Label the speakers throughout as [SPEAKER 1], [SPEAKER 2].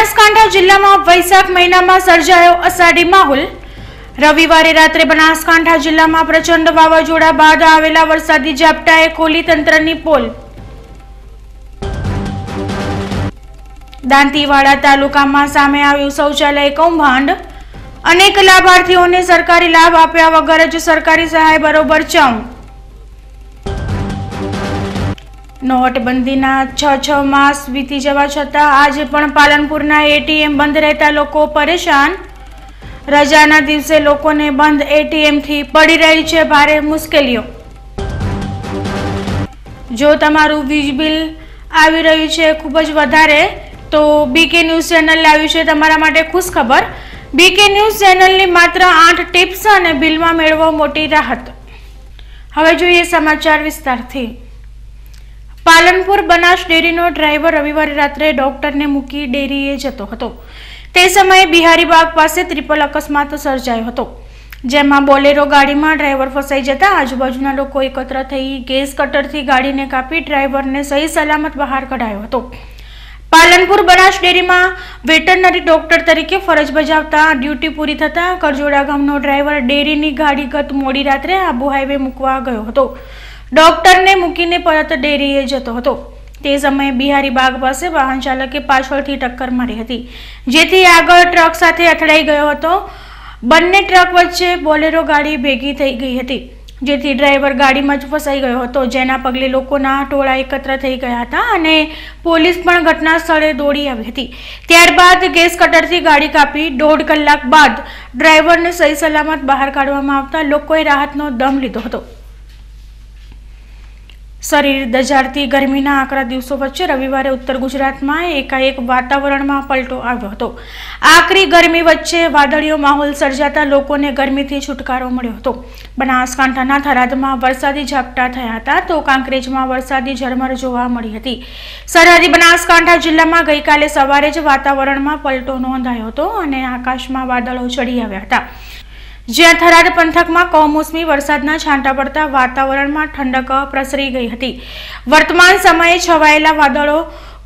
[SPEAKER 1] બનાસકાંઠા જિલ્લામાં વૈશાખ મહિનામાં સર્જાયો અષાઢી માહોલ। રવિવારે રાત્રે બનાસકાંઠા જિલ્લામાં પ્રચંડ વાવાઝોડા બાદ આવેલા વરસાદી ઝાપટાએ ખોલી તંત્રની પોલ। દાંતીવાડા તાલુકામાં સામે આવ્યું શૌચાલય કૌભાંડ। અનેક લાભાર્થીઓને સરકારી લાભ આપ્યા વગર જ સરકારી સહાય બરોબર ચાઉં। નોટબંધીના 6 માસ વીતી જવા છતાં આજે પણ પાલનપુરના એટીએમ બંધ રહેતા લોકો પરેશાન। રજાના દિવસે લોકોને બંધ એટીએમથી પડી રહી છે ભારે મુશ્કેલીઓ। જો તમારું વીજ બિલ આવી રહ્યું છે ખૂબ જ વધારે તો બીકે ન્યૂઝ ચેનલ લાવ્યું છે તમારા માટે ખુશ ખબર। બીકે ન્યૂઝ ચેનલની માત્ર 8 ટિપ્સ અને બિલમાં મેળવો મોટી રાહત। હવે જોઈએ સમાચાર વિસ્તારથી। પાલનપુર બનાસ ડેરીનો ડ્રાઈવર રવિવારે રાત્રે ડોક્ટરને મૂકી ડેરીએ જતો હતો। તે સમયે બિહારીબાગ પાસે ટ્રિપલ અકસ્માત સર્જાયો હતો, જેમાં બોલેરો ગાડીમાં ડ્રાઈવર ફસાઈ જતા આજુબાજુના લોકો એકત્ર થઈ ગેસ કટરથી ગાડીને કાપી ડ્રાઈવરને સહી સલામત બહાર કઢાયો હતો। પાલનપુર બનાસ ડેરીમાં વેટરનરી ડોક્ટર તરીકે ફરજ બજાવતા ડ્યુટી પૂરી થતા કરજોડા ગામનો ડ્રાઈવર ડેરીની ગાડી ગત મોડી રાત્રે આબુ હાઈવે મૂકવા ગયો હતો। ડોક્ટરને મૂકીને પરત ડેરીએ જતો હતો। તે સમયે બિહારીબાગ પાસે વાહન ચાલકે પાછળથી ટક્કર મારી હતી, જેથી આગળ ટ્રક સાથે અથડાઈ ગયો હતો। બંને ટ્રક વચ્ચે બોલેરો ગાડી ભેગી થઈ ગઈ હતી, જેથી ડ્રાઈવર ગાડીમાં જ ફસાઈ ગયો હતો, જેના પગલે લોકોના ટોળા એકત્ર થઈ ગયા હતા અને પોલીસ પણ ઘટના સ્થળે દોડી આવી હતી। ત્યારબાદ ગેસ કટરથી ગાડી કાપી 1.5 કલાક બાદ ડ્રાઈવરને સહી સલામત બહાર કાઢવામાં આવતા લોકોએ રાહતનો દમ લીધો હતો। શરીર દજાડતી ગરમીના આકરા દિવસો વચ્ચે રવિવારે ઉત્તર ગુજરાતમાં એકાએક વાતાવરણમાં પલટો આવ્યો હતો। આકરી ગરમી વચ્ચે વાદળીયો માહોલ સર્જાતા લોકોને ગરમીથી છુટકારો મળ્યો હતો। બનાસકાંઠાના થરાદમાં વરસાદી ઝાપટા થયા હતા તો કાંકરેજમાં વરસાદી ઝરમર જોવા મળી હતી। સરહદી બનાસકાંઠા જિલ્લામાં ગઈકાલે સવારે જ વાતાવરણમાં પલટો નોંધાયો હતો અને આકાશમાં વાદળો ચડી આવ્યા હતા, જ્યાં થરાદ પંથકમાં કમોસમી વરસાદના છાંટા પડતા વાતાવરણમાં ઠંડક પ્રસરી ગઈ હતી। વર્તમાન સમયે છવાયેલા વાદળો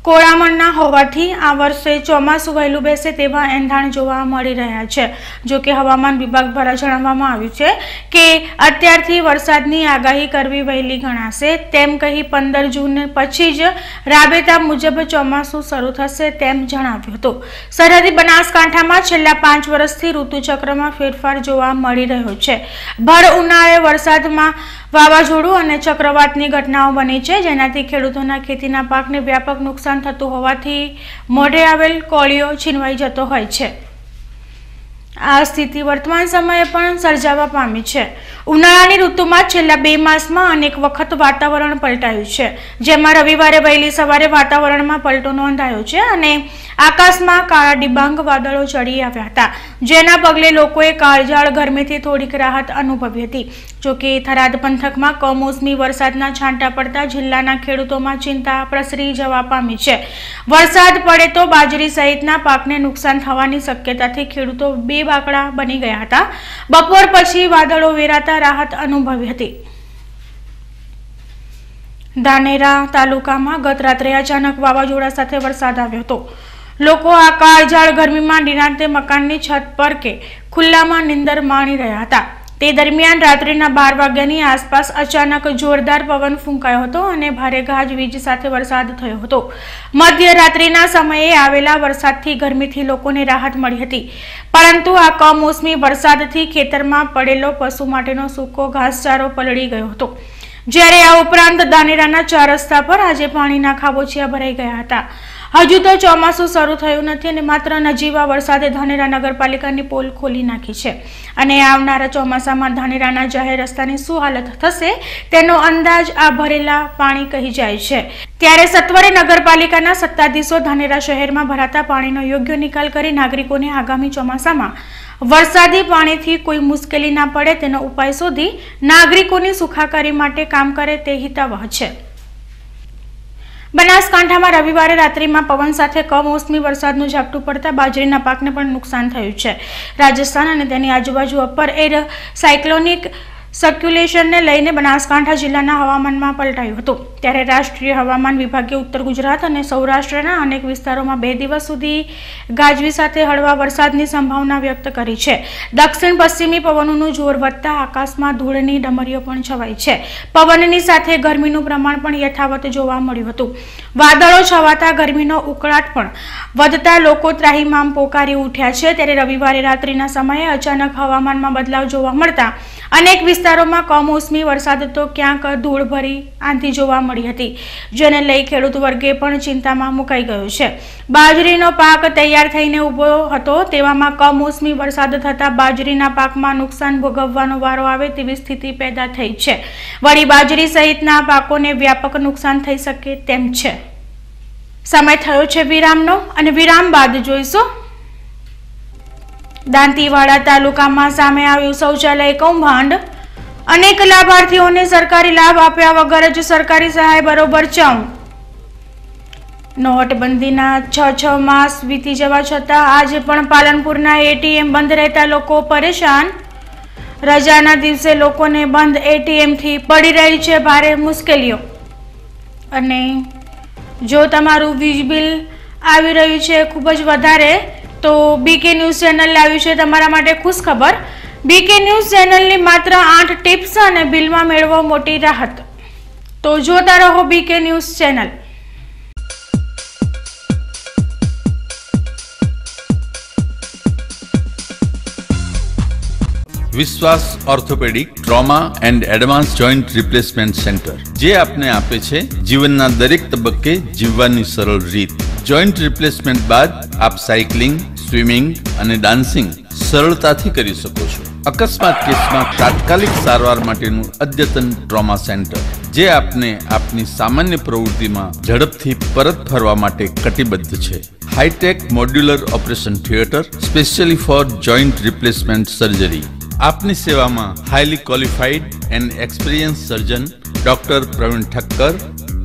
[SPEAKER 1] કોળામણના હોવાથી આ વર્ષે ચોમાસું વહેલું બેસે તેવા એંધાણ જોવા મળી રહ્યા છે। જો કે હવામાન વિભાગ દ્વારા જણાવવામાં આવ્યું છે કે અત્યારથી વરસાદની આગાહી કરવી વહેલી ગણાશે, તેમ કહી 15 જૂન પછી જ રાબેતા મુજબ ચોમાસું શરૂ થશે તેમ જણાવ્યું હતું। સરહદી બનાસકાંઠામાં છેલ્લા 5 વર્ષથી ઋતુચક્રમાં ફેરફાર જોવા મળી રહ્યો છે। ભર ઉનાળે વરસાદમાં વાવાઝોડું અને ચક્રવાતની ઘટનાઓ બની છે, જેનાથી ખેડૂતોના ખેતીના પાકને વ્યાપક નુકસાન થતું હોવાથી મોઢે આવેલ કોળીઓ છીનવાઈ જતો હોય છે। આ સ્થિતિ વર્તમાન સમયે પણ સર્જાવા પામી છે। ઉનાળાની ઋતુમાં છેલ્લા 2 માસમાં અનેક વખત વાતાવરણ પલટાયું છે, જેમાં રવિવારે વહેલી સવારે વાતાવરણમાં પલટો નોંધાયો છે અને આકાશમાં કાળા ડિબાંગ વાદળો ચડી આવ્યા હતા, જેના પગલે લોકોએ કાળઝાળ ગરમીથી થોડીક રાહત અનુભવી હતી। જોકે થરાદ પંથકમાં કમોસમી વરસાદના છાંટા પડતા જિલ્લાના ખેડૂતોમાં ચિંતા પ્રસરી જવા પામી છે। વરસાદ પડે તો બાજરી સહિતના પાકને નુકસાન થવાની શક્યતાથી ખેડૂતો બેબાકડા બની ગયા હતા। બપોર પછી વાદળો વેરાતા રાહત અનુભવી હતી। ધાનેરા તાલુકામાં ગત રાત્રે અચાનક વાવાઝોડા સાથે વરસાદ આવ્યો હતો। લોકો આ કાળઝાળ ગરમીમાં નિરાંતે મકાનની છત પર કે ખુલ્લામાં નીંદર માણી રહ્યા હતા। તે દરમિયાન રાત્રિના 12 વાગ્યાની આસપાસ અચાનક જોરદાર પવન ફૂંકાયો હતો અને ભારે ગાજવીજ સાથે વરસાદ થયો હતો। મધ્યરાત્રિના સમયે આવેલા વરસાદથી ગરમીથી લોકોને રાહત મળી હતી, પરંતુ આ કમોસમી વરસાદથી ખેતરમાં પડેલો પશુ માટેનો સૂકો ઘાસચારો પલળી ગયો હતો। જ્યારે આ ઉપરાંત ધાનેરાના 4 રસ્તા પર આજે પાણીના ખાબોચિયા ભરાઈ ગયા હતા। હજુ તો ચોમાસું શરૂ થયું નથી અને માત્ર નજીવા વરસાદે ધાનેરા નગરપાલિકાની પોલ ખોલી નાખી છે અને આવનારા ચોમાસામાં ધાનેરાના જાહેર રસ્તાની શું હાલત થશે તેનો અંદાજ આ ભરેલા પાણી કહી જાય છે। ત્યારે સત્વરે નગરપાલિકાના સત્તાધીશો ધાનેરા શહેરમાં ભરાતા પાણીનો યોગ્ય નિકાલ કરી નાગરિકોને આગામી ચોમાસામાં વરસાદી પાણીથી કોઈ મુશ્કેલી ના પડે તેનો ઉપાય શોધી નાગરિકોની સુખાકારી માટે કામ કરે તે હિતાવહ છે। બનાસકાંઠામાં રવિવારે રાત્રિમાં પવન સાથે કમોસમી વરસાદનું ઝાપટું પડતા બાજરીના પાકને પણ નુકસાન થયું છે। રાજસ્થાન અને તેની આજુબાજુ અપર એર સાયક્લોનિક સર્ક્યુલેશનને લઈને બનાસકાંઠા જિલ્લાના હવામાનમાં પલટાયું હતું। ત્યારે રાષ્ટ્રીય હવામાન વિભાગે ઉત્તર ગુજરાત અને સૌરાષ્ટ્રના અનેક વિસ્તારોમાં 2 દિવસ સુધી ગાજવી સાથે હળવા વરસાદની સંભાવના વ્યક્ત કરી છે। દક્ષિણ પશ્ચિમી પવનોનું જોર વધતા આકાશમાં ધૂળની ડમરીઓ પણ છવાઈ છે। પવનની સાથે ગરમીનું પ્રમાણ પણ યથાવત જોવા મળ્યું હતું। વાદળો છવાતા ગરમીનો ઉકળાટ પણ વધતા લોકો ત્રાહિમામ પોકારી ઉઠ્યા છે। ત્યારે રવિવારે રાત્રિના સમયે અચાનક હવામાનમાં બદલાવ જોવા મળતા અનેક વિસ્તારોમાં કમોસમી વરસાદ તો ક્યાંક ધૂળભરી આંધી જોવા મળી હતી, જેને લઈ ખેડૂત વર્ગે પણ ચિંતામાં મુકાઈ ગયો છે। બાજરીનો પાક તૈયાર થઈને ઊભો હતો, તેવામાં કમોસમી વરસાદ થતાં બાજરીના પાકમાં નુકસાન ભોગવવાનો વારો આવે તેવી સ્થિતિ પેદા થઈ છે। વળી બાજરી સહિતના પાકોને વ્યાપક નુકસાન થઈ શકે તેમ છે। સમય થયો છે વિરામનો અને વિરામ બાદ જોઈશું દાંતીવાડા તાલુકામાં સામે આવ્યું શૌચાલય કૌભાંડ। અનેક લાભાર્થીઓને સરકારી લાભ આપ્યા વગર જ સરકારી સહાય બરોબર ચાઉ। નોટબંધીના 6 માસ વીતી જવા છતાં આજે પણ પાલનપુરના એટીએમ બંધ રહેતા લોકો પરેશાન। રજાના દિવસે લોકોને બંધ એટીએમથી પડી રહી છે ભારે મુશ્કેલીઓ। અને જો તમારું વીજ બિલ આવી રહ્યું છે ખૂબ જ વધારે, તો બીકે ન્યૂઝ ચેનલ લાવ્યું છે તમારા માટે ખુશ ખબર। બીકે ન્યૂઝ ચેનલની માત્ર 8 ટિપ્સ અને બિલમાં મેળવો મોટી રાહત। તો જોતા રહો બીકે ન્યૂઝ ચેનલ।
[SPEAKER 2] વિશ્વાસ orthopaedic trauma and advance joint replacement centre, જે આપને આપે છે જીવનના દરેક તબક્કે જીવવાની સરળ રીત। જોઈન્ટ રિપ્લેસમેન્ટ બાદ આપ સાયકલિંગ, સ્વિમિંગ અને ડાન્સિંગ સરળતાથી કરી શકો છો। અકસ્માત કેસમાં તાત્કાલિક સારવાર માટેનું અદ્યતન ટ્રોમા સેન્ટર, જે આપને આપની સામાન્ય પ્રવૃત્તિમાં ઝડપથી પરત ફરવા માટે કટિબદ્ધ છે। High tech modular operation theatre specially for joint replacement surgery. આપની સેવામાં highly qualified and experience surgeon doctor Pravin Thakkar,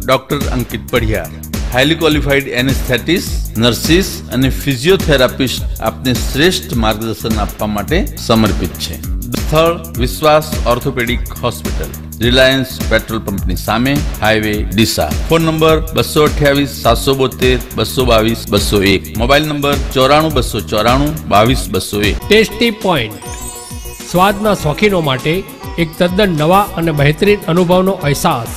[SPEAKER 2] doctor Ankit Padhiyar, highly qualified anaesthetist, nurses અને ફિઝિયોથેરાપિસ્ટ આપને શ્રેષ્ઠ માર્ગદર્શન આપવા માટે સમર્પિત છે। સ્થળ વિશ્વાસ ઓર્થોપેડિક હોસ્પિટલ, રિલાયન્સ પેટ્રોલ પંપની સામે, highway Deesa. Phone number 228 772 222 201, mobile number 94 294 22 201।
[SPEAKER 3] Tasty point સ્વાદના શોખીનો માટે એક તદ્દન નવા અને બહેતરીન અનુભવનો અહેસાસ।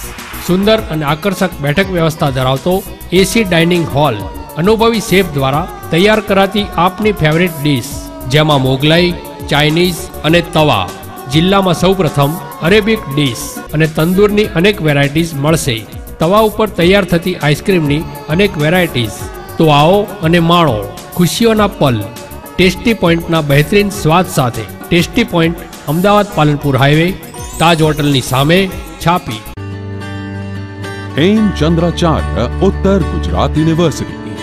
[SPEAKER 3] સુંદર અને આકર્ષક બેઠક વ્યવસ્થા ધરાવતો એસી ડાઇનિંગ હોલ, અનુભવી શેફ દ્વારા તૈયાર કરાતી આપની ફેવરિટ ડીશ, જેમાં મોગલાઈ, ચાઇનીઝ અને તવા, જિલ્લામાં સૌપ્રથમ અરેબિક ડીશ અને તંદૂરની અનેક વેરાયટીઝ મળશે। તવા ઉપર તૈયાર થતી આઈસ્ક્રીમની અનેક વેરાયટીઝ। તો આવો અને માણો ખુશીઓના પલ ટેસ્ટી પોઈન્ટના બહેતરીન સ્વાદ સાથે। Tasty point Ahmedabad Palanpur highway, Taj હોટલની સામે, Chhapi.
[SPEAKER 4] Hemchandracharya Uttar Gujarat university,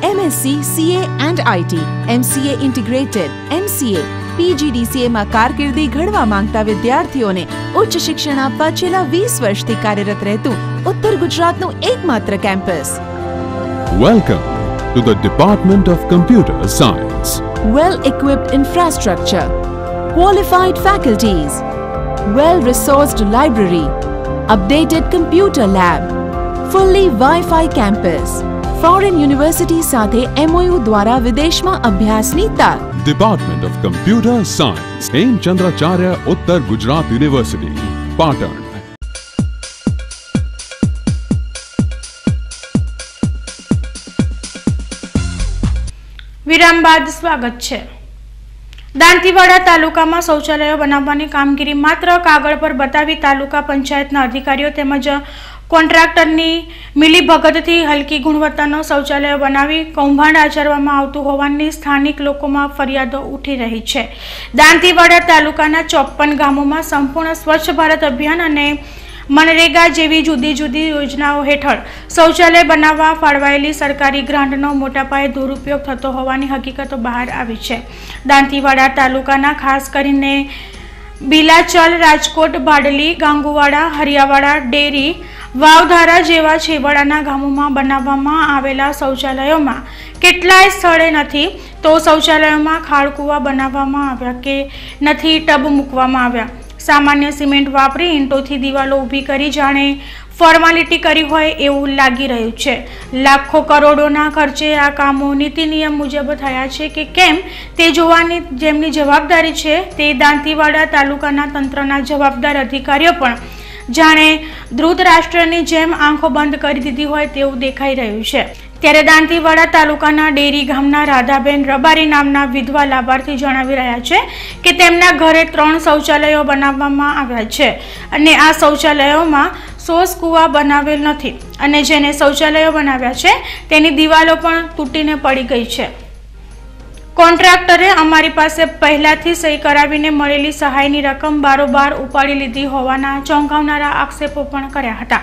[SPEAKER 5] MSc CA and IT, MCA integrated, MCA PGDCA માં કારકિર્દી ઘડવા માંગતા વિદ્યાર્થીઓને ઉચ્ચ શિક્ષણ આપવા છેલ્લા 20 વર્ષથી કાર્યરત રહેતું ઉત્તર ગુજરાતનું એકમાત્ર campus.
[SPEAKER 4] Welcome to the department of computer science.
[SPEAKER 5] Well equipped infrastructure, qualified faculties, well resourced library, updated computer lab, fully Wi-Fi campus, foreign university સાથે MOU દ્વારા વિદેશમાં અભ્યાસની તક।
[SPEAKER 4] Department of computer science, Hemchandracharya Uttar Gujarat university, Patan.
[SPEAKER 1] વિરામ બાદ સ્વાગત છે। દાંતીવાડા તાલુકામાં શૌચાલયો બનાવવાની કામગીરી માત્ર કાગળ પર બતાવી તાલુકા પંચાયતના અધિકારીઓ તેમજ કોન્ટ્રાક્ટરની મિલીભગતથી હલકી ગુણવત્તાનો શૌચાલયો બનાવી કૌભાંડ આચરવામાં આવતું હોવાની સ્થાનિક લોકોમાં ફરિયાદો ઉઠી રહી છે। દાંતીવાડા તાલુકાના 54 ગામોમાં સંપૂર્ણ સ્વચ્છ ભારત અભિયાન અને મનરેગા જેવી જુદી જુદી યોજનાઓ હેઠળ શૌચાલય બનાવવા ફાળવાયેલી સરકારી ગ્રાન્ટનો મોટા પાયે દુરુપયોગ થતો હોવાની હકીકતો બહાર આવી છે। દાંતીવાડા તાલુકાના ખાસ કરીને બિલાચલ, રાજકોટ, બાડલી, ગાંગુવાડા, હરિયાવાડા, ડેરી, વાવધારા જેવા છેવાડાના ગામોમાં બનાવવામાં આવેલા શૌચાલયોમાં કેટલાય સ્થળે નથી તો શૌચાલયોમાં ખાળકૂવા બનાવવામાં આવ્યા કે નથી ટબ મૂકવામાં આવ્યા। સામાન્ય સિમેન્ટ વાપરી ઈંટોથી દિવાલો ઊભી કરી જાણે ફોર્માલિટી કરી હોય એવું લાગી રહ્યું છે. લાખો કરોડોના ખર્ચે આ કામો નીતિ નિયમ મુજબ થયા છે કે કેમ તે જોવાની જેમની જવાબદારી છે તે દાંતીવાડા તાલુકાના તંત્રના જવાબદાર અધિકારીઓ પણ જાણે ધૃતરાષ્ટ્રની જેમ આંખો બંધ કરી દીધી હોય તેવું દેખાઈ રહ્યું છે. ત્યારે દાંતીવાડા તાલુકાના ડેરી ગામના રાધાબેન રબારી નામના વિધવા લાભાર્થી જણાવી રહ્યા છે કે તેમના ઘરે 3 શૌચાલયો બનાવવામાં આવ્યા છે અને આ શૌચાલયોમાં 100 કૂવા બનાવેલ નથી અને જેને શૌચાલયો બનાવ્યા છે તેની દિવાલો પણ તૂટીને પડી ગઈ છે. કોન્ટ્રાક્ટરે અમારી પાસે પહેલાથી સહી કરાવીને મળેલી સહાયની રકમ બારોબાર ઉપાડી લીધી હોવાના ચોંકાવનારા આક્ષેપો પણ કર્યા હતા.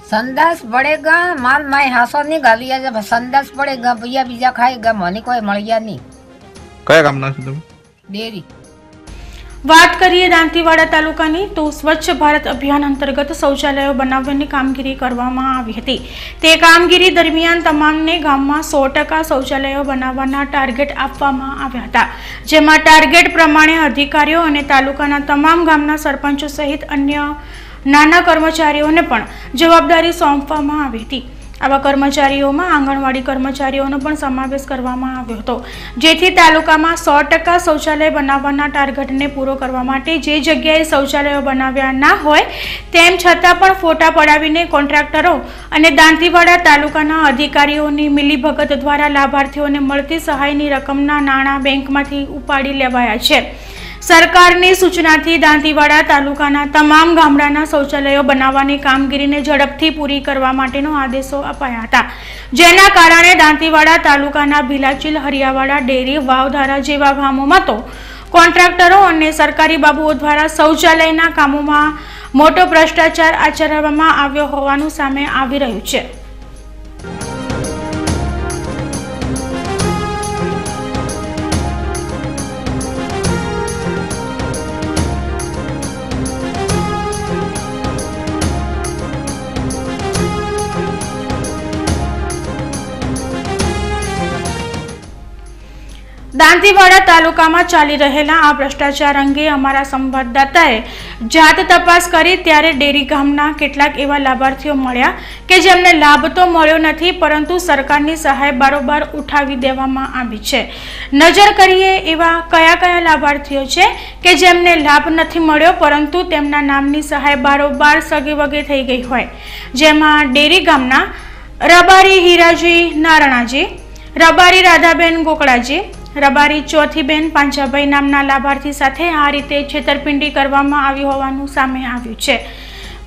[SPEAKER 6] संदास पड़ेगा माल माय हासो नहीं गालिया जब संदास पड़ेगा भैया बीजा खाएगा મને કોઈ મળ્યા નહીં.
[SPEAKER 7] કયા ગામના છો તમે?
[SPEAKER 6] ડેરી.
[SPEAKER 1] વાત કરીએ દાંતીવાડા તાલુકાની તો સ્વચ્છ ભારત અભિયાન અંતર્ગત શૌચાલયો બનાવવાની કામગીરી કરવામાં આવી હતી. તે કામગીરી દરમિયાન તમામને ગામમાં 100% શૌચાલયો બનાવવાના ટાર્ગેટ આપવામાં આવ્યા હતા, જેમાં ટાર્ગેટ પ્રમાણે અધિકારીઓ અને તાલુકાના તમામ ગામના સરપંચો સહિત અન્ય નાના કર્મચારીઓને પણ જવાબદારી સોંપવામાં આવી હતી. આવા કર્મચારીઓમાં આંગણવાડી કર્મચારીઓનો પણ સમાવેશ કરવામાં આવ્યો હતો, જેથી તાલુકામાં 100% શૌચાલય બનાવવાના ટાર્ગેટને પૂરો કરવા માટે જે જગ્યાએ શૌચાલયો બનાવ્યા ના હોય તેમ છતાં પણ ફોટા પડાવીને કોન્ટ્રાક્ટરો અને દાંતીવાડા તાલુકાના અધિકારીઓની મિલીભગત દ્વારા લાભાર્થીઓને મળતી સહાયની રકમના નાણાં બેંકમાંથી ઉપાડી લેવાયા છે. સરકારની સૂચનાથી દાંતીવાડા તાલુકાના તમામ ગામડાના શૌચાલયો બનાવવાની કામગીરીને ઝડપથી પૂરી કરવા માટેનો આદેશો અપાયા હતા, જેના કારણે દાંતીવાડા તાલુકાના ભીલાચીલ, હરિયાવાડા, ડેરી, વાવધારા જેવા ગામોમાં તો કોન્ટ્રાક્ટરો અને સરકારી બાબુઓ દ્વારા શૌચાલયના કામોમાં મોટો ભ્રષ્ટાચાર આચરવામાં આવ્યો હોવાનું સામે આવી રહ્યું છે. દાંતીવાડા તાલુકામાં ચાલી રહેલા આ ભ્રષ્ટાચાર અંગે અમારા સંવાદદાતાએ જાત તપાસ કરી ત્યારે ડેરી ગામના કેટલાક એવા લાભાર્થીઓ મળ્યા કે જેમને લાભ તો મળ્યો નથી, પરંતુ સરકારની સહાય બારોબાર ઉઠાવી દેવામાં આવી છે. નજર કરીએ એવા કયા કયા લાભાર્થીઓ છે કે જેમને લાભ નથી મળ્યો પરંતુ તેમના નામની સહાય બારોબાર સગે વગે થઈ ગઈ હોય, જેમાં ડેરી ગામના રબારી હીરાજી નારણાજી, રબારી રાધાબેન ગોકળાજી, રબારી ચોથીબેન પાંચાભાઈ નામના લાભાર્થી સાથે આ રીતે છેતરપિંડી કરવામાં આવી હોવાનું સામે આવ્યું છે.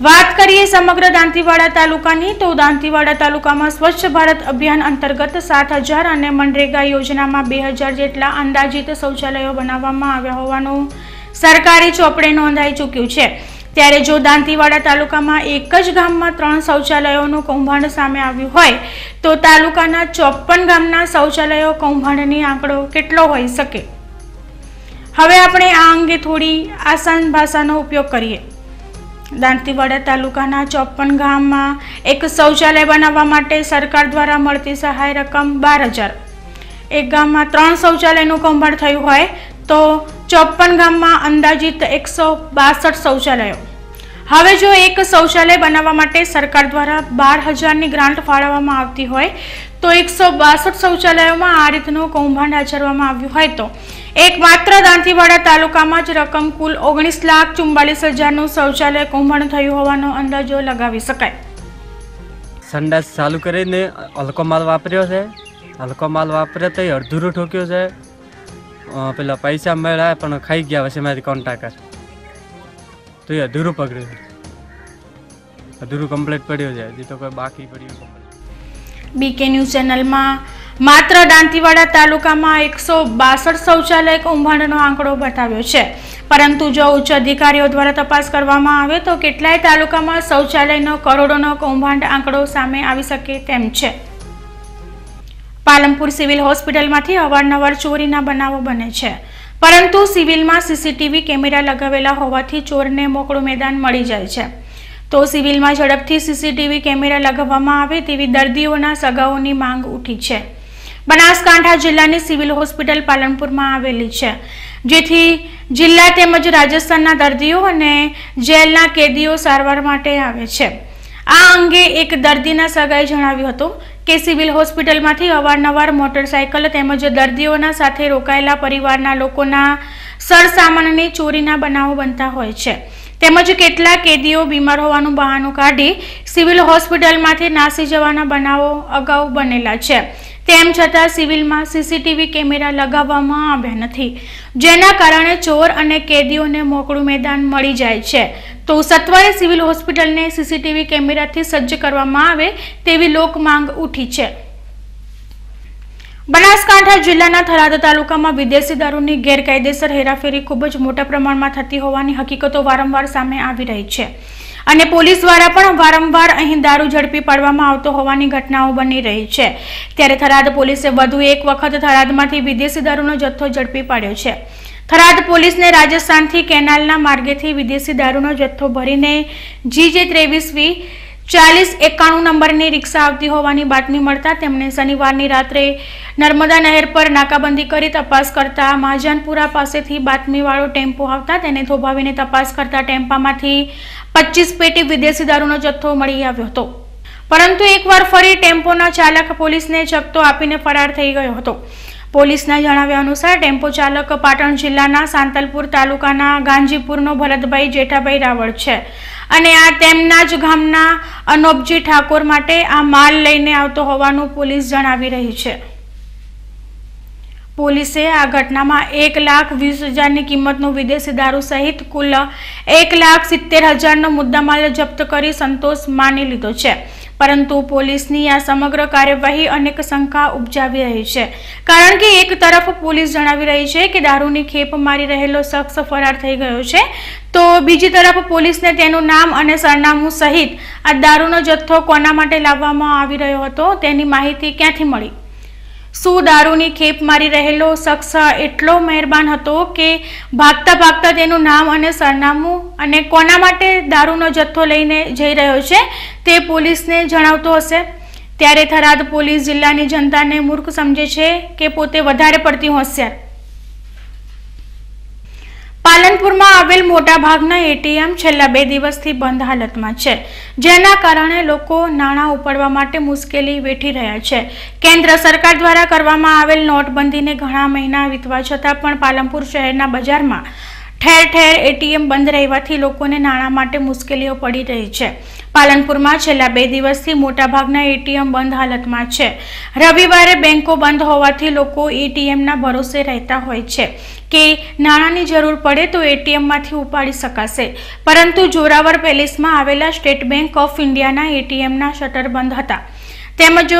[SPEAKER 1] વાત કરીએ સમગ્ર દાંતીવાડા તાલુકાની તો દાંતીવાડા તાલુકામાં સ્વચ્છ ભારત અભિયાન અંતર્ગત 7,000 અને મનરેગા યોજનામાં 2,000 જેટલા અંદાજિત શૌચાલયો બનાવવામાં આવ્યા હોવાનું સરકારી ચોપડે નોંધાઈ ચૂક્યું છે. ત્યારે જો દાંતીવાડા તાલુકામાં એક જ ગામમાં 3 શૌચાલયોનું કૌભાંડ સામે આવ્યું હોય તો તાલુકાના 54 ગામના શૌચાલયો કૌભાંડની આંકડો કેટલો હોઈ શકે. હવે આપણે આ અંગે થોડી આસાન ભાષાનો ઉપયોગ કરીએ. દાંતીવાડા તાલુકાના 54 ગામમાં એક શૌચાલય બનાવવા માટે સરકાર દ્વારા મળતી સહાય રકમ 12,000. એક ગામમાં 3 શૌચાલયનું કૌભાંડ થયું હોય તો 54 ગામમાં અંદાજિત 162 શૌચાલયો. હવે જો એક શૌચાલય બનાવવા માટે સરકાર દ્વારા 12,000ની ગ્રાન્ટ ફાળવવામાં આવતી હોય તો 162 શૌચાલયોમાં આ રીતનું કૌભાંડ આચરવામાં આવ્યું હોય તો એકમાત્ર દાંતીવાડા તાલુકામાં જ રકમ કુલ 19,44,000નું શૌચાલય કૌભાંડ થયું હોવાનો અંદાજો લગાવી શકાય.
[SPEAKER 8] સંડાસ ચાલુ કરીને હલકો માલ વાપર્યો છે, હલકો માલ વાપર્યો તો અડધુરું ઠોક્યો છે. પેલા પૈસા મળ્યા પણ ખાઈ ગયા પછી મારી કોન્ટ્રાક્ટર તો એ અધૂરું પકડ્યું, અધૂરું કમ્પ્લીટ પડ્યું છે, હજી તો કોઈ બાકી પડ્યું.
[SPEAKER 1] બીકે ન્યૂઝ ચેનલમાં માત્ર દાંતીવાડા તાલુકામાં 162 શૌચાલય કૌભાંડનો આંકડો બતાવ્યો છે, પરંતુ જો ઉચ્ચ અધિકારીઓ દ્વારા તપાસ કરવામાં આવે તો કેટલાય તાલુકામાં શૌચાલયનો કરોડોનો કૌભાંડ આંકડો સામે આવી શકે તેમ છે. પાલનપુર સિવિલ હોસ્પિટલમાંથી અવારનવાર ચોરીના બનાવો બને છે, પરંતુ સિવિલમાં સીસીટીવી કેમેરા લગાવેલા હોવાથી ચોરને મોકળું મેદાન મળી જાય છે. તો સિવિલમાં ઝડપથી સીસીટીવી કેમેરા લગાવવામાં આવે તેવી દર્દીઓના સગાઓની માંગ ઉઠી છે. બનાસકાંઠા જિલ્લાની સિવિલ હોસ્પિટલ પાલનપુરમાં આવેલી છે, જેથી જિલ્લા તેમજ રાજસ્થાનના દર્દીઓ અને જેલના કેદીઓ સારવાર માટે આવે છે। આ અંગે એક દર્દીના સગાએ જણાવ્યું હતું કે સિવિલ હોસ્પિટલમાંથી અવારનવાર મોટરસાયકલ તેમજ દર્દીઓના સાથે રોકાયેલા પરિવારના લોકોના સરસામાનની ચોરીના બનાવો બનતા હોય છે, તેમજ કેટલાક કેદીઓ બીમાર હોવાનું બહાનું કાઢી સિવિલ હોસ્પિટલમાંથી નાસી જવાના બનાવો અગાઉ બનેલા છે। તેમ છતાં સિવિલમાં સીસીટીવી કેમેરા લગાવવામાં આવ્યા નથી, જેના કારણે ચોર અને કેદીઓને મોકળું મેદાન મળી જાય છે। તો સત્વરે સિવિલ હોસ્પિટલને સીસીટીવી કેમેરાથી સજ્જ કરવામાં આવે તેવી લોક માંગ ઉઠી છે। બનાસકાંઠા જિલ્લાના થરાદ તાલુકામાં વિદેશી દારૂની ગેરકાયદેસર હેરાફેરી ખૂબ જ મોટા પ્રમાણમાં થતી હોવાની હકીકતો વારંવાર સામે આવી રહી છે અને પોલીસ દ્વારા પણ વારંવાર અહીં દારૂ ઝડપી પાડવામાં આવતો હોવાની ઘટનાઓ બની રહી છે। ત્યારે થરાદ પોલીસે વધુ એક વખત થરાદમાંથી વિદેશી દારૂનો જથ્થો ઝડપી પાડ્યો છે। થરાદ પોલીસને રાજસ્થાનથી કેનાલના માર્ગેથી વિદેશી દારૂનો જથ્થો ભરીને GJ23V 4091 નંબરની રિક્ષા આવતી હોવાની બાતમી મળતા તેમણે શનિવારની રાત્રે નર્મદા નહેર પર નાકાબંધી કરી તપાસ કરતા મહાજનપુરા પાસેથી બાતમીવાળો ટેમ્પો આવતા તેને થોભાવીને તપાસ કરતા ટેમ્પામાંથી 25 પેટી વિદેશી દારૂનો જથ્થો મળી આવ્યો હતો, પરંતુ એકવાર ફરી ટેમ્પોના ચાલક પોલીસને ચકતો આપીને ફરાર થઈ ગયો હતો। પોલીસના જણાવ્યા અનુસાર ટેમ્પો ચાલક પાટણ જિલ્લાના સાંતલપુર તાલુકાના ગાંજીપુરનો ભરતભાઈ જેઠાભાઈ રાવળ છે અને આ તેમના જ ગામના અનોપજી ઠાકોર માટે આ માલ લઈને આવતો હોવાનું પોલીસ જણાવી રહી છે। પોલીસે આ ઘટનામાં 1,20,000ની કિંમતનો વિદેશી દારૂ સહિત કુલ 1,70,000નો મુદ્દામાલ જપ્ત કરી સંતોષ માની લીધો છે, પરંતુ પોલીસની આ સમગ્ર કાર્યવાહી અનેક શંકા ઉપજાવી રહી છે, કારણ કે એક તરફ પોલીસ જણાવી રહી છે કે દારૂની ખેપ મારી રહેલો શખ્સ ફરાર થઈ ગયો છે, તો બીજી તરફ પોલીસને તેનું નામ અને સરનામું સહિત આ દારૂનો જથ્થો કોના માટે લાવવામાં આવી રહ્યો હતો તેની માહિતી ક્યાંથી મળી? શું દારૂની ખેપ મારી રહેલો શખ્સ એટલો મહેરબાન હતો કે ભાગતા ભાગતા તેનું નામ અને સરનામું અને કોના માટે દારૂનો જથ્થો લઈને જઈ રહ્યો છે તે પોલીસને જણાવતો હશે? ત્યારે થરાદ પોલીસ જિલ્લાની જનતાને મૂર્ખ સમજે છે કે પોતે વધારે પડતી હોશિયાર? પાલનપુરમાં આવેલ મોટા ભાગના એટીએમ છેલ્લા 2 દિવસથી બંધ હાલતમાં છે, જેના કારણે લોકો નાણાં ઉપાડવા માટે મુશ્કેલી વેઠી રહ્યા છે। કેન્દ્ર સરકાર દ્વારા કરવામાં આવેલ નોટબંધીને ઘણા મહિના વીતવા છતાં પણ પાલનપુર શહેરના બજારમાં ઠેર ઠેર એટીએમ બંધ રહેવાથી લોકોને નાણાં માટે મુશ્કેલીઓ પડી રહી છે। પાલનપુરમાં છેલ્લા 2 દિવસથી મોટાભાગના એટીએમ બંધ હાલતમાં છે। રવિવારે બેંકો બંધ હોવાથી લોકો એટીએમના ભરોસે રહેતા હોય છે કે નાણાંની જરૂર પડે તો એટીએમમાંથી ઉપાડી શકાશે, પરંતુ જોરાવર પેલેસમાં આવેલા સ્ટેટ બેંક ઓફ ઇન્ડિયાના એટીએમના શટર બંધ હતા, તેમજ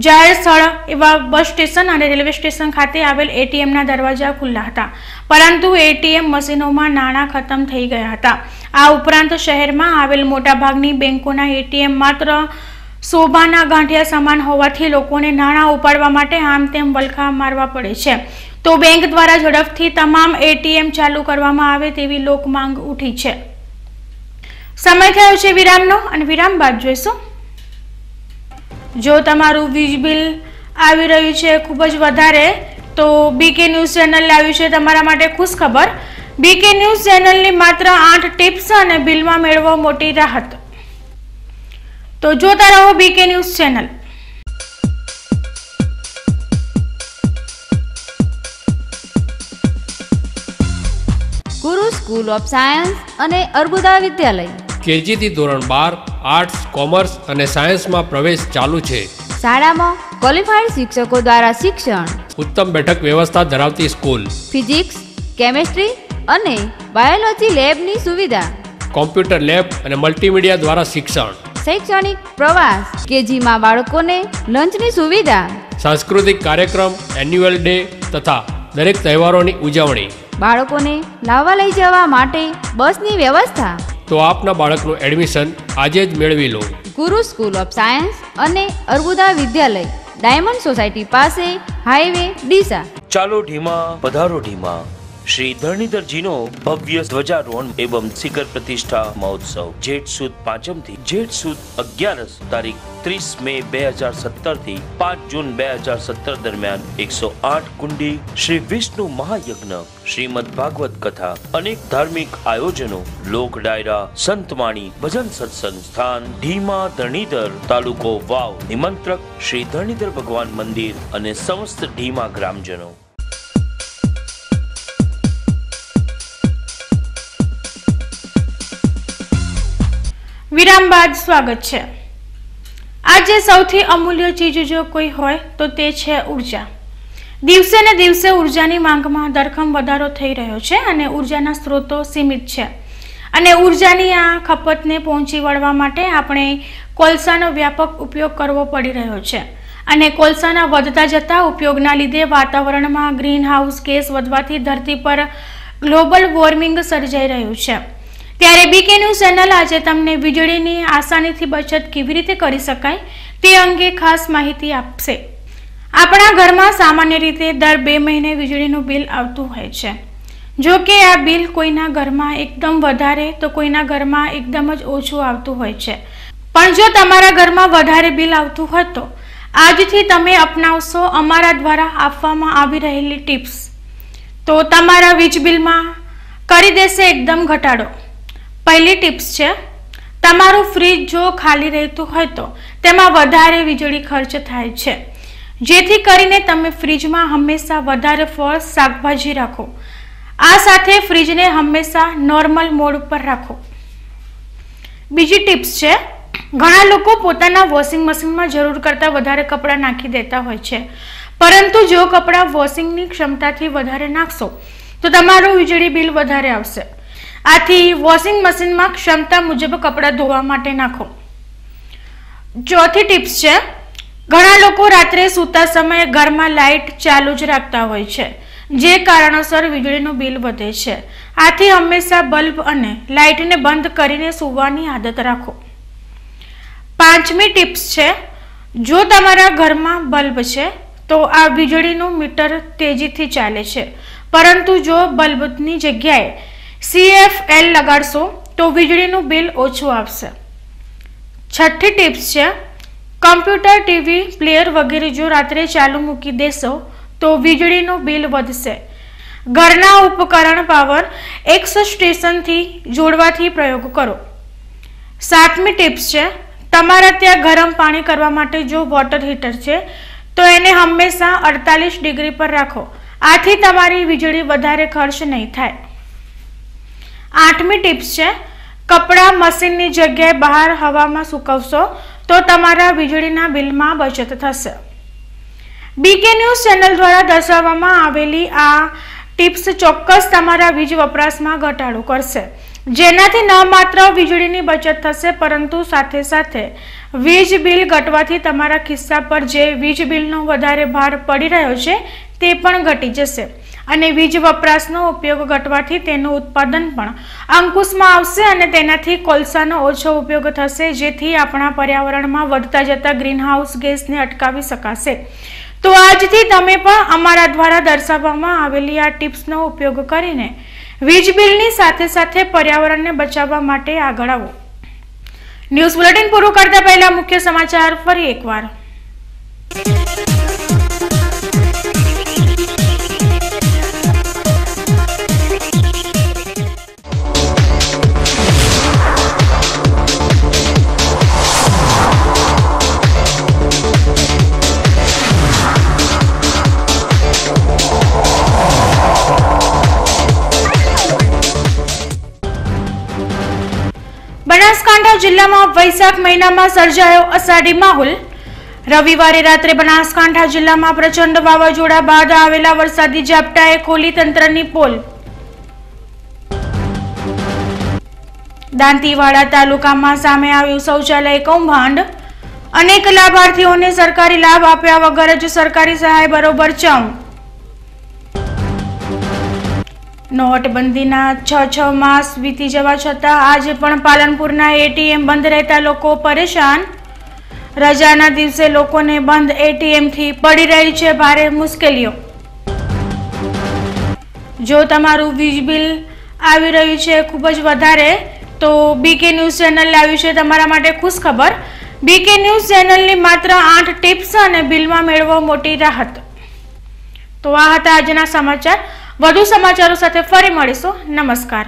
[SPEAKER 1] જાહેર સ્થળ એવા બસ સ્ટેશન અને રેલવે સ્ટેશન ખાતે આવેલ એટીએમના દરવાજા ખુલ્લા હતા, પરંતુ એટીએમ મશીનોમાં નાણાં ખતમ થઈ ગયા હતા। આ ઉપરાંત શહેરમાં આવેલ મોટાભાગની બેંકોના એટીએમ માત્ર શોભાના ગાંઠિયા સમાન હોવાથી લોકોને નાણાં ઉપાડવા માટે આમ તેમ વલખા મારવા પડે છે। તો બેંક દ્વારા ઝડપથી તમામ એટીએમ ચાલુ કરવામાં આવે તેવી લોક માંગ ઉઠી છે। સમય થયો છે વિરામનો અને વિરામ બાદ જોઈશું। જો તમારું વીજ બિલ આવી રહ્યું છે ખૂબ જ વધારે તો બીકે ન્યૂઝ ચેનલ લાવ્યું છે તમારા માટે ખુશ ખબર। બીકે ન્યૂઝ ચેનલની માત્ર 8 ટિપ્સ અને બિલમાં મેળવો મોટી રાહત। તો જોતા રહો બીકે ન્યૂઝ ચેનલ।
[SPEAKER 9] ગુરુ સ્કૂલ ઓફ સાયન્સ અને અર્બુદા વિદ્યાલય
[SPEAKER 3] કેજી થી ધોરણ 12 આર્ટ્સ, કોમર્સ અને સાયન્સમાં પ્રવેશ ચાલુ છે।
[SPEAKER 9] શાળામાં ક્વોલિફાઈડ શિક્ષકો દ્વારા શિક્ષણ,
[SPEAKER 3] ઉત્તમ બેઠક વ્યવસ્થા ધરાવતી સ્કૂલ,
[SPEAKER 9] ફિઝિક્સ, કેમેસ્ટ્રી અને બાયોલોજી લેબની સુવિધા,
[SPEAKER 3] કોમ્પ્યુટર લેબ અને મલ્ટીમીડિયા દ્વારા શિક્ષણ,
[SPEAKER 9] શૈક્ષણિક પ્રવાસ, કેજીમાં બાળકોને લંચની સુવિધા,
[SPEAKER 3] સાંસ્કૃતિક કાર્યક્રમ, એન્યુઅલ ડે તથા દરેક તહેવારોની ઉજવણી,
[SPEAKER 9] બાળકોને લાવવા લઈ જવા માટે બસની વ્યવસ્થા।
[SPEAKER 3] તો આપના બાળકનું એડમિશન આજે જ મેળવી લો।
[SPEAKER 9] ગુરુ સ્કૂલ ઓફ સાયન્સ અને અર્બુદા વિદ્યાલય, ડાયમંડ સોસાયટી પાસે, હાઈવે ડીસા।
[SPEAKER 10] ચાલો ઢીમા પધારો ઢીમા, श्री धरणीधरजीनो भव्य ध्वजारोहण एवं शिखर प्रतिष्ठा महोत्सव जेठ सुद 5 थी जेठ सुद 11 तारीख 30 मे 2017 थी 5 जून 2017 दरमियान 108 कुंडी श्री विष्णु महायज्ञ श्रीमद भागवत कथा अनेक धार्मिक आयोजनों लोक डायरा संतवाणी भजन सत्संग स्थान ढीमा धरणीधर तालुको वाव निमंत्रक श्री धरणीधर भगवान मंदिर અને સમસ્ત ઢીમા ગ્રામજનો।
[SPEAKER 1] વિરામ બાદ સ્વાગત છે। આજે સૌથી અમૂલ્ય ચીજ જો કોઈ હોય તો તે છે ઉર્જા। દિવસે ને દિવસે ઉર્જાની માંગમાં ધરખમ વધારો થઈ રહ્યો છે અને ઉર્જાના સ્ત્રોતો સીમિત છે અને ઉર્જાની આ ખપતને પહોંચી વળવા માટે આપણે કોલસાનો વ્યાપક ઉપયોગ કરવો પડી રહ્યો છે અને કોલસાના વધતા જતા ઉપયોગના લીધે વાતાવરણમાં ગ્રીનહાઉસ ગેસ વધવાથી ધરતી પર ગ્લોબલ વોર્મિંગ સર્જાઈ રહ્યું છે। ત્યારે બીકે ન્યૂઝ ચેનલ આજે તમને વીજળીની આસાનીથી બચત કેવી રીતે કરી શકાય તે અંગે ખાસ માહિતી આપશે। આપણા ઘરમાં સામાન્ય રીતે દર 2 મહિને વીજળીનું બિલ આવતું હોય છે। જો કે આ બિલ કોઈના ઘરમાં એકદમ વધારે તો કોઈના ઘરમાં એકદમ જ ઓછું આવતું હોય છે। પણ જો તમારા ઘરમાં વધારે બિલ આવતું હોય તો આજથી તમે અપનાવશો અમારા દ્વારા આપવામાં આવી રહેલી ટિપ્સ તો તમારા વીજ બિલમાં કરી દેશે એકદમ ઘટાડો। પહેલી ટિપ્સ છે, તમારું ફ્રીજ જો ખાલી રહેતું હોય તો તેમાં વધારે વીજળી ખર્ચ થાય છે, જેથી કરીને તમે ફ્રીજમાં હંમેશા વધારે ફળ શાકભાજી રાખો। આ સાથે ફ્રીજને હંમેશા નોર્મલ મોડ પર રાખો। બીજી ટિપ્સ છે, ઘણા લોકો પોતાના વોશિંગ મશીનમાં જરૂર કરતાં વધારે કપડાં નાખી દેતા હોય છે, પરંતુ જો કપડાં વોશિંગની ક્ષમતાથી વધારે નાખશો તો તમારું વીજળી બિલ વધારે આવશે। આથી વોશિંગ મશીનમાં ક્ષમતા મુજબ કપડાં ધોવા માટે નાખો। ચોથી ટિપ્સ છે, ઘણા લોકો રાત્રે સૂતા સમયે ઘરમાં લાઇટ ચાલુ જ રાખતા હોય છે, જે કારણોસર વીજળીનું બિલ વધે છે। આથી હંમેશા બલ્બ અને લાઇટને બંધ કરીને સૂવાની આદત રાખો। પાંચમી ટિપ્સ છે, જો તમારા ઘરમાં બલ્બ છે તો આ વીજળીનું મીટર તેજીથી ચાલે છે, પરંતુ જો બલ્બની જગ્યાએ CFL લગાડશો તો વીજળીનું બિલ ઓછું આવશે। છઠ્ઠી ટિપ્સ છે, કમ્પ્યુટર ટીવી પ્લેયર વગેરે જો રાત્રે ચાલુ મૂકી દેશો તો વીજળીનું બિલ વધશે। ઘરના ઉપકરણ પાવર એક્સ સ્ટેશનથી જોડવાથી પ્રયોગ કરો। સાતમી ટિપ્સ છે, તમારા ત્યાં ગરમ પાણી કરવા માટે જો વોટર હીટર છે તો એને હંમેશા 48 ડિગ્રી પર રાખો। આથી તમારી વીજળી વધારે ખર્ચ નહીં થાય। આઠમી ટિપ્સ છે, કપડાં મશીનની જગ્યાએ બહાર હવામાં સૂકવશો તો તમારા વીજળીના બિલમાં બચત થશે। બીકે ન્યૂઝ ચેનલ દ્વારા દર્શાવવામાં આવેલી આ ટિપ્સ ચોક્કસ તમારા વીજ વપરાશમાં ઘટાડો કરશે, જેનાથી ન માત્ર વીજળીની બચત થશે પરંતુ સાથે સાથે વીજ બિલ ઘટવાથી તમારા ખિસ્સા પર જે વીજ બિલનો વધારે ભાર પડી રહ્યો છે તે પણ ઘટી જશે અને વીજ વપરાશનો ઉપયોગ ઘટવાથી તેનું ઉત્પાદન પણ અંકુશમાં આવશે અને તેનાથી કોલસાનો ઓછો ઉપયોગ થશે, જેથી આપણા પર્યાવરણમાં વધતા જતા ગ્રીનહાઉસ ગેસને અટકાવી શકાશે। તો આજથી તમે પણ અમારા દ્વારા દર્શાવવામાં આવેલી આ ટિપ્સનો ઉપયોગ કરીને વીજ બિલની સાથે સાથે પર્યાવરણને બચાવવા માટે આગળ આવો। ન્યૂઝ બુલેટિન પૂરું કરતા પહેલા મુખ્ય સમાચાર ફરી એકવાર। બનાસકાંઠા જિલ્લામાં વૈશાખ મહિનામાં સર્જાયો અષાઢી માહોલ। રવિવારે રાત્રે બનાસકાંઠા જિલ્લામાં પ્રચંડ વાવાઝોડા બાદ આવેલા વરસાદી ઝાપટાએ ખોલી તંત્રની પોલ। દાંતીવાડા તાલુકામાં સામે આવ્યું શૌચાલય કૌભાંડ। અનેક લાભાર્થીઓને સરકારી લાભ આપ્યા વગર જ સરકારી સહાય બરોબર ચાઉં। નોટબંધીના 6 માસ વીતી જવા છતાં આજે પણ પાલનપુરના એટીએમ બંધ રહેતા લોકો પરેશાન। રજાના દિવસે લોકોને બંધ એટીએમથી પડી રહી છે ભારે મુશ્કેલીઓ। જો તમારું વીજ બિલ આવી રહ્યું છે ખૂબ જ વધારે તો બીકે ન્યૂઝ ચેનલ આવ્યું છે તમારા માટે ખુશ ખબર. બીકે ન્યૂઝ ચેનલની માત્ર 8 ટિપ્સ અને બિલમાં મેળવો મોટી રાહત. તો આ હતા આજના સમાચાર. વધુ સમાચારો સાથે ફરી મળીશું. નમસ્કાર.